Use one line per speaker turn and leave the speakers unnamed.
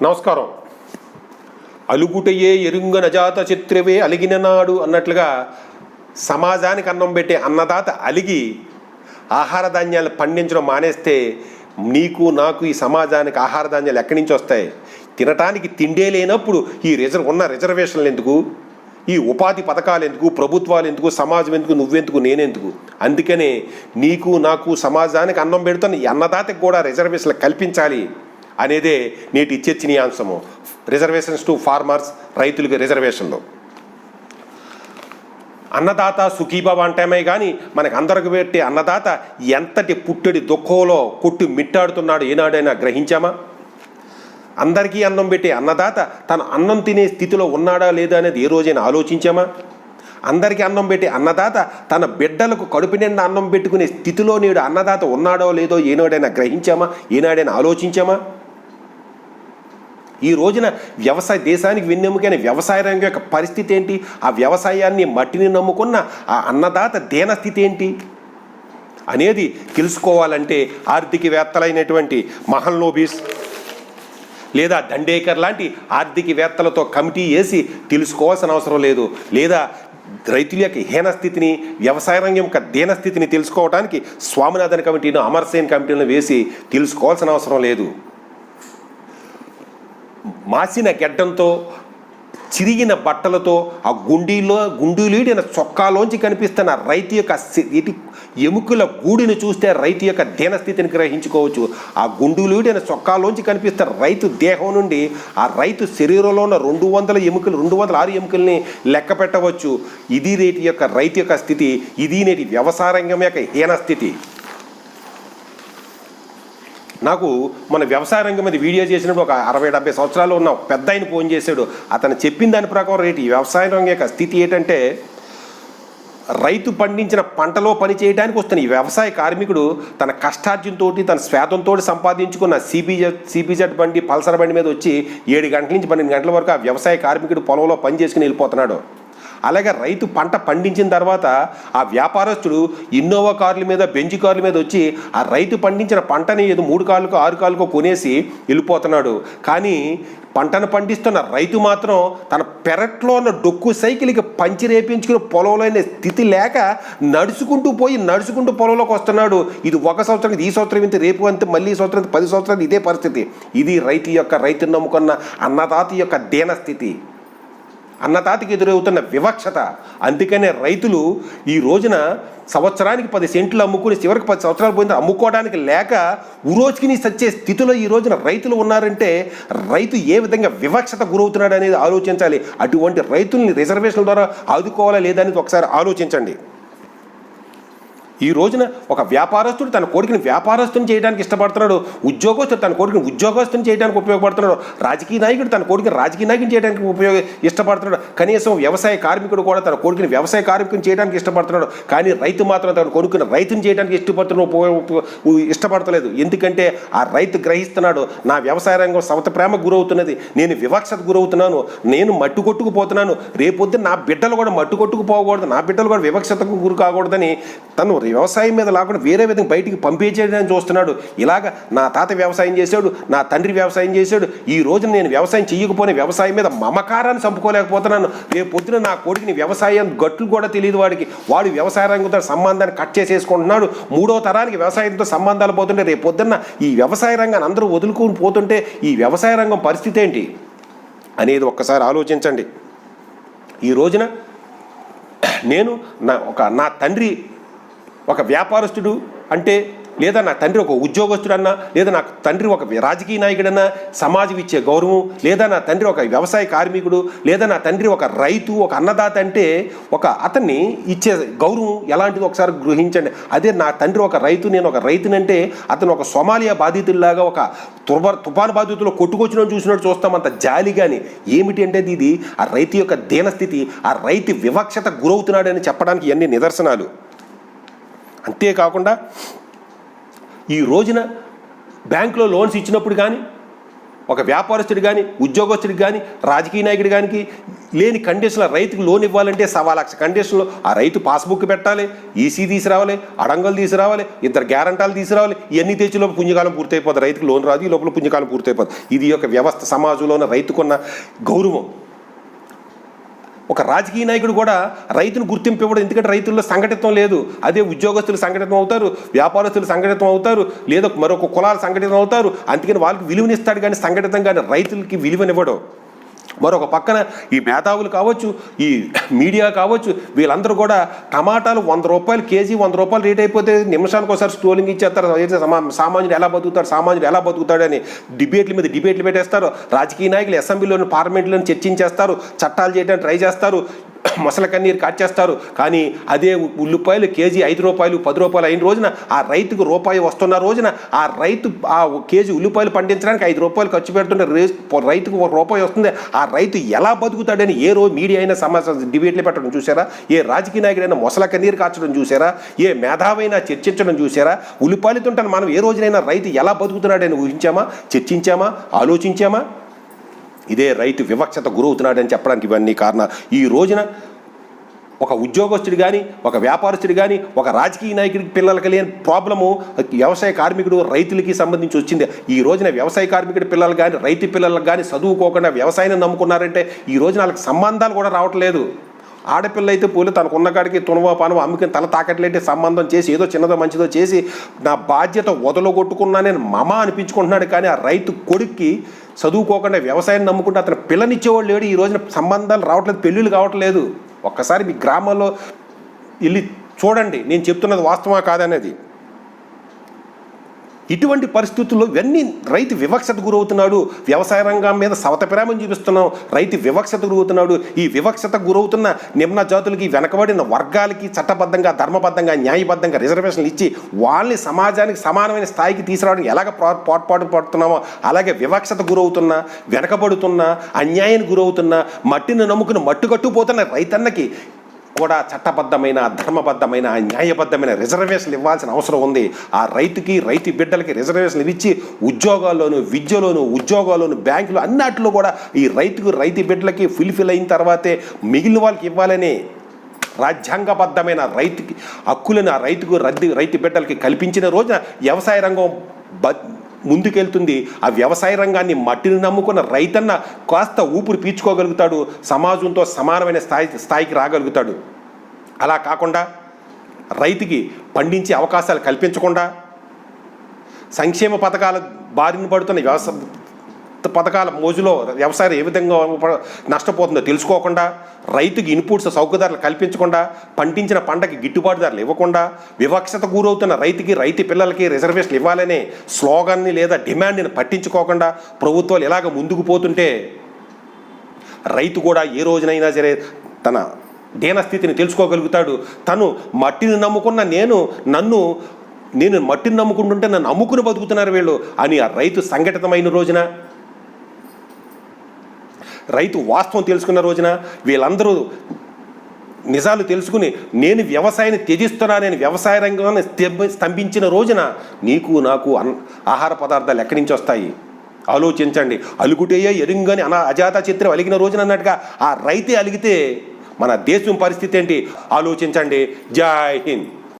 నమస్కారం. అలుగుటయే ఎరుంగ నజాత చిత్రవే అలిగిన నాడు అన్నట్లుగా సమాజానికి అన్నం పెట్టే అన్నదాత అలిగి ఆహార ధాన్యాలు పండించడం మానేస్తే నీకు నాకు ఈ సమాజానికి ఆహార ధాన్యాలు ఎక్కడి నుంచి వస్తాయి? తినటానికి తిండే లేనప్పుడు ఈ రిజర్వేషన్లు ఎందుకు, ఈ ఉపాధి పథకాలు ఎందుకు, ప్రభుత్వాలు ఎందుకు, సమాజం ఎందుకు, నువ్వెందుకు, నేనెందుకు? అందుకనే నీకు నాకు సమాజానికి అన్నం పెడుతున్న ఈ అన్నదాతకు కూడా రిజర్వేషన్లు కల్పించాలి అనేదే నేటి చర్చనీయాంశము. రిజర్వేషన్స్ టు ఫార్మర్స్, రైతులకి రిజర్వేషన్లు. అన్నదాత సుఖీభవ అంటామే కానీ మనకు అందరికి పెట్టే అన్నదాత ఎంతటి పుట్టడి దుఃఖంలో కొట్టు మిట్టాడుతున్నాడు ఏనాడైనా గ్రహించామా? అందరికీ అన్నం పెట్టే అన్నదాత తన అన్నం తినే స్థితిలో ఉన్నాడా లేదా అనేది ఏ రోజైనా ఆలోచించామా? అందరికీ అన్నం పెట్టే అన్నదాత తన బిడ్డలకు కడుపు నిండా అన్నం పెట్టుకునే స్థితిలో నేడు అన్నదాత ఉన్నాడో లేదో ఏనాడైనా గ్రహించామా? ఏనాడైనా ఆలోచించామా? ఈ రోజున దేశానికి వెన్నెముకైన వ్యవసాయ రంగం యొక్క పరిస్థితి ఏంటి? ఆ వ్యవసాయాన్ని మట్టిని నమ్ముకున్న ఆ అన్నదాత దీనస్థితి ఏంటి అనేది తెలుసుకోవాలంటే ఆర్థికవేత్తలైనటువంటి మహల్నోబిస్ లేదా దండేకర్ లాంటి ఆర్థికవేత్తలతో కమిటీ వేసి తెలుసుకోవాల్సిన అవసరం లేదు. లేదా రైతుల యొక్క హీనస్థితిని, వ్యవసాయ రంగం యొక్క దీనస్థితిని తెలుసుకోవడానికి స్వామినాథన్ కమిటీను, అమర్సేన్ కమిటీలను వేసి తెలుసుకోవాల్సిన అవసరం లేదు. మాసిన గెడ్డంతో, చిరిగిన బట్టలతో, ఆ గుండీలీడిన చొక్కాలోంచి కనిపిస్తున్న రైతు యొక్క ఎముకల గూడిని చూస్తే రైతు యొక్క దీనస్థితిని గ్రహించుకోవచ్చు. ఆ గుండీలీడిన చొక్కాలోంచి కనిపిస్తున్న రైతు దేహం నుండి ఆ రైతు శరీరంలో ఉన్న 206 ఎముకల్ని లెక్క పెట్టవచ్చు. ఇది రైతు యొక్క స్థితి. ఇది నేటి వ్యవసాయ రంగం యొక్క హీనస్థితి. నాకు మన వ్యవసాయ రంగం మీద వీడియో చేసినప్పుడు ఒక 60-70 సంవత్సరాలు ఉన్న పెద్ద ఆయన ఫోన్ చేశాడు. అతను చెప్పిన దాని ప్రకారం వ్యవసాయ రంగం యొక్క స్థితి ఏంటంటే, రైతు పండించిన పంటలో పని చేయడానికి వస్తున్న ఈ వ్యవసాయ కార్మికుడు తన కష్టార్జంతో, తన శ్వేతంతో సంపాదించుకున్న సిబిజెడ్ బండి, పల్సర్ బండి మీద వచ్చి 7 గంటల నుంచి 12 గంటల వరకు ఆ వ్యవసాయ కార్మికుడు పొలంలో పని చేసుకుని వెళ్ళిపోతున్నాడు. అలాగే రైతు పంట పండించిన తర్వాత ఆ వ్యాపారస్తుడు ఇన్నోవా కార్ల మీద, బెంజ్ కార్ల మీద వచ్చి ఆ రైతు పండించిన పంటని 3 కార్లకో 6 కార్లకో కొనేసి వెళ్ళిపోతున్నాడు. కానీ పంటను పండిస్తున్న రైతు మాత్రం తన పెరట్లో ఉన్న డొక్కు సైకిల్కి పంచిరేపించుకుని పొలంలో స్థితి లేక నడుచుకుంటూ పొలంలోకి వస్తున్నాడు. ఇది ఒక సంవత్సరం, ఈ సంవత్సరం ఇంత, రేపు అంతే, మళ్ళీ ఈ సంవత్సరం 10 సంవత్సరాలు ఇదే పరిస్థితి. ఇది రైతును నమ్ముకున్న అన్నదాత యొక్క దీనస్థితి, అన్నదాతకి ఎదురవుతున్న వివక్షత. అందుకనే రైతులు ఈ రోజున సంవత్సరానికి 10 సెంట్లు అమ్ముకుని చివరికి 10 సంవత్సరాలు పోయింది అమ్ముకోవడానికి లేక ఉరోచుకుని సచ్చే స్థితిలో ఈ రోజున రైతులు ఉన్నారంటే రైతు ఏ విధంగా వివక్షత గురవుతున్నాడు అనేది ఆలోచించాలి. అటువంటి రైతుల్ని రిజర్వేషన్ల ద్వారా ఆదుకోవాలా లేదా అనేది ఒకసారి ఆలోచించండి. ఈ రోజున ఒక వ్యాపారస్తుడు తన కొడుకుని వ్యాపారస్తుని చేయడానికి ఇష్టపడుతున్నాడు, ఉద్యోగస్తుడు తన కొడుకుని ఉద్యోగస్తుని చేయడానికి ఉపయోగపడుతున్నాడు, రాజకీయ నాయకుడు తన కొడుకుని రాజకీయ నాయకుని చేయడానికి ఇష్టపడుతున్నాడు. కనీసం వ్యవసాయ కార్మికుడు కూడా తన కొడుకుని వ్యవసాయ కార్మికుని చేయడానికి ఇష్టపడుతున్నాడు. కానీ రైతు మాత్రం తన కొడుకుని రైతుని చేయడానికి ఇష్టపడతలేదు. ఎందుకంటే ఆ రైతు గ్రహిస్తున్నాడు, నా వ్యవసాయ రంగం సవత ప్రేమ గురవుతున్నది, నేను వివక్షత గురవుతున్నాను, నేను మట్టు కొట్టుకుపోతున్నాను, రేపొద్దున నా బిడ్డలు కూడా మట్టు కొట్టుకుపోకూడదు, నా బిడ్డలు కూడా వివక్షతకు గురి కాకూడదని తను వ్యవసాయం మీద లేకుండా వేరే విధంగా బయటికి పంపించేయడానికి చూస్తున్నాడు. ఇలాగ నా తాత వ్యవసాయం చేశాడు, నా తండ్రి వ్యవసాయం చేశాడు, ఈ రోజున నేను వ్యవసాయం చేయకపోయినా వ్యవసాయం మీద మమకారాన్ని చంపుకోలేకపోతున్నాను, రేపు పొద్దున నా కొడుకుని వ్యవసాయం గట్లు కూడా తెలియదు వాడికి, వాడు వ్యవసాయ రంగంతో సంబంధాన్ని కట్ చేసేసుకుంటున్నాడు, 3వ తరానికి వ్యవసాయంతో సంబంధాలు పోతుంటే రేపు పొద్దున్న ఈ వ్యవసాయ రంగాన్ని అందరూ వదులుకుని పోతుంటే ఈ వ్యవసాయ రంగం పరిస్థితి ఏంటి అనేది ఒక్కసారి ఆలోచించండి. ఈ రోజున నా తండ్రి ఒక వ్యాపారస్తుడు అంటే, లేదా నా తండ్రి ఒక ఉద్యోగస్తుడన్నా, లేదా నా తండ్రి ఒక రాజకీయ నాయకుడన్నా సమాజం ఇచ్చే గౌరవం, లేదా నా తండ్రి ఒక వ్యవసాయ కార్మికుడు, లేదా నా తండ్రి ఒక రైతు, ఒక అన్నదాత అంటే అతన్ని ఇచ్చే గౌరవం ఎలాంటిది ఒకసారి గ్రహించండి. అదే నా తండ్రి ఒక రైతు, నేను ఒక రైతునంటే అతను ఒక సోమాలియా బాధితుల్లాగా, ఒక తుఫాను బాధితులు కొట్టుకొచ్చినట్టు చూసినట్టు చూస్తాం, అంత జాలి. కానీ ఏమిటి అంటే ఇది ఆ రైతు యొక్క దీనస్థితి, ఆ రైతు వివక్షత గురవుతున్నాడని చెప్పడానికి ఇవన్నీ నిదర్శనాలు. అంతేకాకుండా ఈ రోజున బ్యాంకులో లోన్స్ ఇచ్చినప్పుడు కానీ, ఒక వ్యాపారస్తుడు కానీ ఉద్యోగస్తుడికి కానీ రాజకీయ నాయకుడి కానీ లేని కండిషన్లో రైతుకు లోన్ ఇవ్వాలంటే 1,00,000 కండిషన్లో ఆ రైతు పాస్బుక్ పెట్టాలి, ఈసీ తీసుకురావాలి, అడంగలు తీసుకురావాలి, 2 గ్యారంటాలు తీసుకురావాలి. ఇవన్నీ తెచ్చి లోపల పుణ్యకాలం పూర్తయిపోతుంది. రైతుకు లోన్ రాదు, ఈ లోపల పుణ్యకాలం పూర్తయిపోతుంది. ఇది ఒక వ్యవస్థ, సమాజంలో ఉన్న రైతుకున్న గౌరవం. ఒక రాజకీయ నాయకుడు కూడా రైతును గుర్తింపు ఇవ్వడం, ఎందుకంటే రైతుల్లో సంఘటితం లేదు. అదే ఉద్యోగస్తులు సంఘటితం అవుతారు, వ్యాపారస్తులు సంఘటితం అవుతారు, లేదా మరొక కులాలు సంఘటితం అవుతారు. అందుకని వాళ్ళకి విలువనిస్తాడు కానీ సంఘటితం కానీ రైతులకి విలువనివ్వడం. మరొక పక్కన ఈ మేధావులు కావచ్చు, ఈ మీడియా కావచ్చు, వీళ్ళందరూ కూడా టమాటాలు 100 రూపాయలు కేజీ, 100 రూపాయలు రేట్ అయిపోతే నిమిషానికి ఒకసారి స్ట్రోలింగ్ ఇచ్చేస్తారు. సామాన్యుడు ఎలా బతుకుతాడు అని డిబేట్ల మీద డిబేట్లు పెట్టేస్తారు. రాజకీయ నాయకులు అసెంబ్లీలోని పార్లమెంట్లోని చర్చించేస్తారు, చట్టాలు చేయడానికి ట్రై చేస్తారు, మొసల కన్నీరు కాచేస్తారు. కానీ అదే ఉల్లిపాయలు కేజీ 5 రూపాయలు 10 రూపాయలు అయిన రోజున, ఆ రైతుకు రూపాయి వస్తున్న రోజున, ఆ రైతు ఆ కేజీ ఉల్లిపాయలు పండించడానికి 5 రూపాయలు ఖర్చు పెడుతుంటే రైతుకు 1 రూపాయి వస్తుంది. ఆ రైతు ఎలా బతుకుతాడని ఏ రోజు మీడియా అయినా డిబేట్లు పెట్టడం చూసారా? ఏ రాజకీయ నాయకుడైనా మొసల కన్నీరు కాచడం చూసారా? ఏ మేధావైనా చర్చించడం చూసారా? ఉల్లిపాయలతో మనం ఏ రోజునైనా రైతు ఎలా బతుకుతున్నాడని ఊహించామా, చర్చించామా, ఆలోచించామా? ఇదే రైతు వివక్షత గురవుతున్నాడని చెప్పడానికి ఇవన్నీ కారణాలు. ఈ రోజున ఒక ఉద్యోగస్తుడు కానీ, ఒక వ్యాపారస్తుడు కానీ, ఒక రాజకీయ నాయకుడికి పిల్లలకి లేని ప్రాబ్లము వ్యవసాయ కార్మికుడు రైతులకి సంబంధించి వచ్చింది. ఈ రోజున వ్యవసాయ కార్మికుడి పిల్లలు కానీ, రైతు పిల్లలకు కానీ చదువుకోకుండా వ్యవసాయాన్ని నమ్ముకున్నారంటే ఈ రోజున వాళ్ళకి సంబంధాలు కూడా రావట్లేదు. ఆడపిల్ల అయితే పోలే తనకున్న కాడికి తునవా పానవా అమ్ముకుని తల తాకట్లేంటే సంబంధం చేసి ఏదో చిన్నదో మంచిదో చేసి నా బాధ్యత వదలగొట్టుకున్నా నేను మమ అనిపించుకుంటున్నాడు. కానీ ఆ రైతు కొడుక్కి చదువుకోకుండా వ్యవసాయం నమ్ముకుంటే అతను పిల్లనిచ్చేవాళ్ళు లేడు. ఈ రోజున సంబంధాలు రావట్లేదు, పెళ్ళిళ్ళు కావట్లేదు. ఒక్కసారి మీ గ్రామాల్లో వెళ్ళి చూడండి, నేను చెప్తున్నది వాస్తవా కాదనేది. ఇటువంటి పరిస్థితుల్లో ఇవన్నీ రైతు వివక్షత గురవుతున్నాడు. వ్యవసాయ రంగం మీద సవత ప్రేమం చూపిస్తున్నాం, రైతు వివక్షత గురవుతున్నాడు. ఈ వివక్షత గురవుతున్న నిమ్న జాతులకి, వెనకబడిన వర్గాలకి చట్టబద్ధంగా, ధర్మబద్ధంగా, న్యాయబద్ధంగా రిజర్వేషన్లు ఇచ్చి వాళ్ళని సమాజానికి సమానమైన స్థాయికి తీసుకురావడానికి ఎలాగ పోట్లాట పడుతున్నామో అలాగే వివక్షత గురవుతున్న, వెనకబడుతున్న, అన్యాయానికి గురవుతున్న, మట్టిని నమ్ముకుని మట్టుకట్టుపోతున్న రైతన్నకి కూడా చట్టబద్ధమైన, ధర్మబద్ధమైన, న్యాయబద్ధమైన రిజర్వేషన్లు ఇవ్వాల్సిన అవసరం ఉంది. ఆ రైతుకి, రైతు బిడ్డలకి రిజర్వేషన్లు ఇచ్చి ఉద్యోగాల్లోనూ, విద్యలోను, ఉద్యోగాల్లోను, బ్యాంకులు అన్నిటిలో కూడా ఈ రైతుకు, రైతు బిడ్డలకి ఫుల్ఫిల్ అయిన తర్వాతే మిగిలిన వాళ్ళకి ఇవ్వాలని రాజ్యాంగబద్ధమైన రైతుకి హక్కులను ఆ రైతుకు, రైతు బిడ్డలకి కల్పించిన రోజున వ్యవసాయ రంగం ముందుకెళ్తుంది. ఆ వ్యవసాయ రంగాన్ని మట్టిని నమ్ముకున్న రైతన్న కాస్త ఊపిరి పీల్చుకోగలుగుతాడు, సమాజంతో సమానమైన స్థాయికి రాగలుగుతాడు. అలా కాకుండా రైతుకి పండించే అవకాశాలు కల్పించకుండా, సంక్షేమ పథకాల బారిన పడుతున్న పథకాల మోజులో వ్యవసాయం ఏ విధంగా నష్టపోతుందో తెలుసుకోకుండా, రైతుకి ఇన్పుట్స్ సౌకర్యాలు కల్పించకుండా, పండించిన పంటకి గిట్టుబాటు ధరలు ఇవ్వకుండా, వివక్షత గురవుతున్న రైతుకి, రైతు పిల్లలకి రిజర్వేషన్లు ఇవ్వాలనే స్లోగన్ని లేదా డిమాండ్ని పట్టించుకోకుండా ప్రభుత్వాలు ఇలాగ ముందుకు పోతుంటే రైతు కూడా ఏ రోజునైనా సరే తన దీనస్థితిని తెలుసుకోగలుగుతాడు. తను మట్టిని నమ్ముకున్న నేను మట్టిని నమ్ముకుంటుంటే నన్ను అమ్ముకుని బతుకుతున్నారు వీళ్ళు అని ఆ రైతు సంఘటితమైన రోజున, రైతు వాస్తవం తెలుసుకున్న రోజున, వీళ్ళందరూ నిజాలు తెలుసుకుని నేను వ్యవసాయాన్ని త్యజిస్తున్నా, నేను వ్యవసాయ రంగాన్ని స్తంభించిన రోజున నీకు నాకు ఆహార పదార్థాలు ఎక్కడి నుంచి వస్తాయి ఆలోచించండి. అలుగుటేయే ఎరుంగని అజాత చిత్రం అలిగిన రోజున అన్నట్టుగా ఆ రైతే అలిగితే మన దేశం పరిస్థితి ఏంటి ఆలోచించండి. జై హింద్.